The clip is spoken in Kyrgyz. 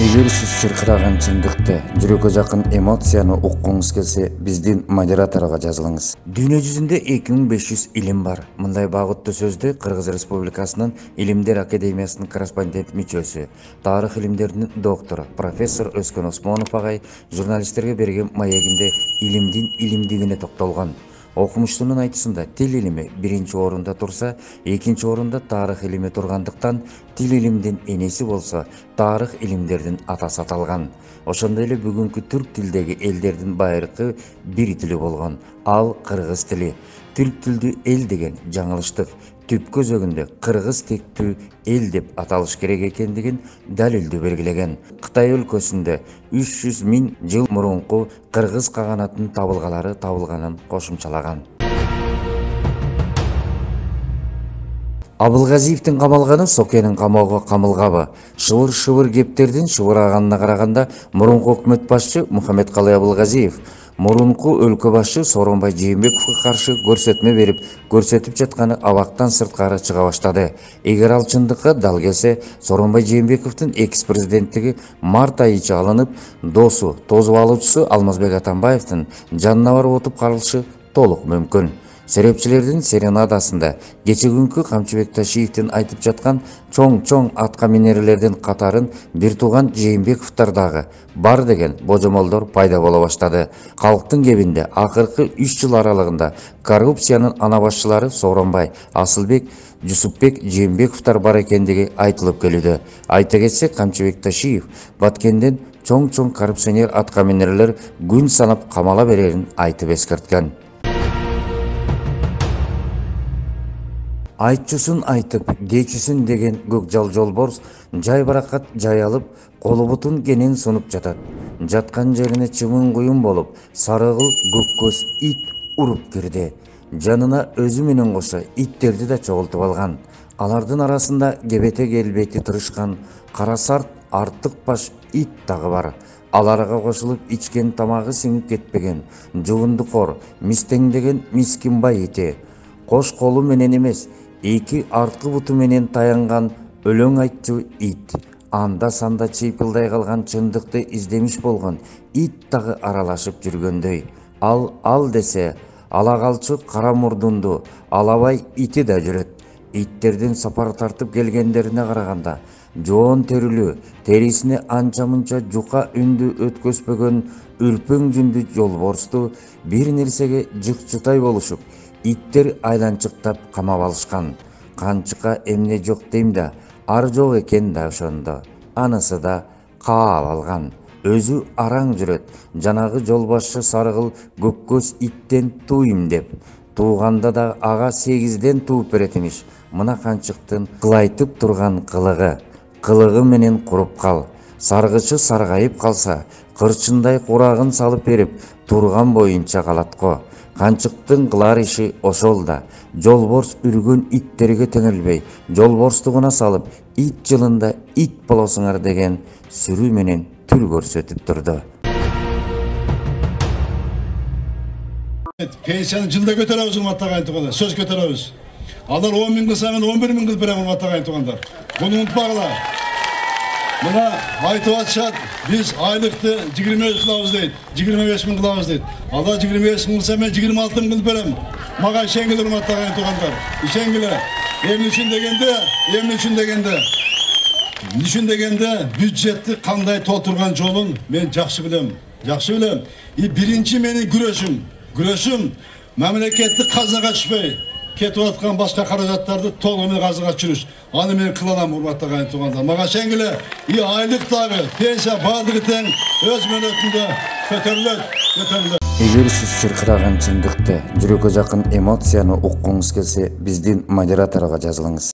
Эгер сиз чыркыраган чындыкты, жүрөккө жакын эмоцияны уккуңуз келсе, биздин модераторго жазылыңыз. Дүйнө жүзүндө 2500 илим бар. Мындай багыттуу сөздү Кыргыз Республикасынын Илимдер Академиясынын корреспондент мүчөсү, тарых илимдеринин доктору, профессор Өскөн Осмонов агай журналисттерге берген маегинде илимдин илимдигине токтолгон. Окумуштунун айтысында тил илими биринчи орунда турса, экинчи орунда тарых илими тургандыктан тил илимдин энеси болсо, тарых илимдердин атасы аталган. Ошондой эле бүгүнкү түрк тилдеги элдердин байыркы бир тили болгон, ал кыргыз тили. Түрк тилдүү эл деген жаңылыштык. Түп көзөгүндө кыргыз тектүү эл деп аталыш керек экендигин далилдүү белгилеген. Кытай өлкөсүндө 300 000 жыл мурунку кыргыз каганатынын табылгалары табылганын кошумчалаган. Абылгазиевдин камалганы Сокенин камоого камылгабы? Шыбыр-шыбыр кептердин шыбыраганына караганда мурунку өкмөт башчы Мухаммедкалый Абылгазиев мурунку өлкө башы Сооронбай Жээнбековго каршы көрсөтмө берип, көрсөтүп жатканы абактан сырткары чыга баштады. Эгер ал чындыкка дал келсе, Сооронбай Жээнбековдун экс-президенттиги март айыча алынып, досу, тозуп алуучусу Алмазбек Атамбаевдин жанына барып отуп калышы толук мүмкүн. Серепчилердин серенадасында кече күнкү Камчыбек Ташиевдин айтып жаткан чоң атка минерлердин катарын бир тууган Жээнбековдор дагы бар деген божомолдор пайда боло баштады. Калктын кебинде акыркы 3 жыл аралыгында коррупциянын ана башчылары Сооронбай, Асылбек, Жусупбек Жээнбековдор бар экендиги айтылып келүүдө. Айта кетсек, Камчыбек Ташиев Баткенден чоң коррупционер атка минерлер күн санап камала берерин айтып эскерткен. Айтчусун айтып, кечүсүн деген көкжал жолборс жайбаракат жай алып, колу бутун кенен сунуп жатат. Жаткан жерине чымын куюн болуп, сарыгыл көк көз ит уруп кирди. Жанына өзү менен кошо иттерди да чогултуп алган. Алардын арасында кебете келбети тырышкан кара сарт артык баш ит дагы бар. Аларга кошулуп ичкен тамагы сиңип кетпеген, жугундукор, мистеңдеген мискинбай ити. Кош колу менен эмес, эки арткы буту менен таянган өлөң айтчу ит. Анда-санда чыйпылдай калган чындыкты издемиш болгон ит дагы аралашып жүргөндөй. Ал десе, ала калчу кара мурдунду алабай ити да жүрөт. Иттердин сапар тартып келгендерине караганда, жоон терилүү, терисине анча-мунча жука үндү өткөспөгөн үрпөң жүндү жолборсту бир нерсеге жыкчутай болушуп, иттер айланчыктап камап алышкан. Канчыкка эмне жок дейм да, ар жок экен да ошондо. Анысы да каап алган. Өзү араң жүрөт. Жанагы жолбашчы сарыгыл көк көз иттен тууйм деп. Тууганда да ага 8ден тууп берет имиш. Мына канчыктын кылайтып турган кылыгы менен куруп кал. Саргычы саргайып калса, кырчындай курагын салып берип, турган боюнча калат го. Канчыктын кылар иши ошол да. Жолборс үргөн иттерге теңелбей, жолборстугуна салып, ит жылында ит болосуңар деген сүрүү менен түл көрсөтүп турду. Пенсияны жылда көтөрөбүз, урматтуу агайын-туугандар. Сөз көтөрөбүз. Алар 10 000 кылса, мен 11 000 кылып берем, урматтуу агайын-туугандар. Буну унутпагыла. Мына айтып атышат, биз айлыкты 20 кылабыз дейт, 25 000 кылабыз дейт. Алар 25 000 кылса, мен 26 000 кылып берем. Мага ишенгиле, урматтуу агайын-туугандар. Ишенгиле. Эмне үчүн дегенде, бюджетти кандай толтурган жолун мен жакшы билем. Биринчи менин күрөшүм мамлекеттик казынага түшпөй, кетип аткан башка каражаттарды толугу менен казынага түшүрүш. Аны мен кыла алам, урматтуу агайын-туугандар. Мага ишенгиле, айлык дагы, пенсия баардыгы тең өз мөөнөтүндө көтөрүлөт. Эгер сиз чыркыраган чындыкты, жүрөккө жакын эмоцияны уккуңуз келсе, биздин модераторго жазылыңыз.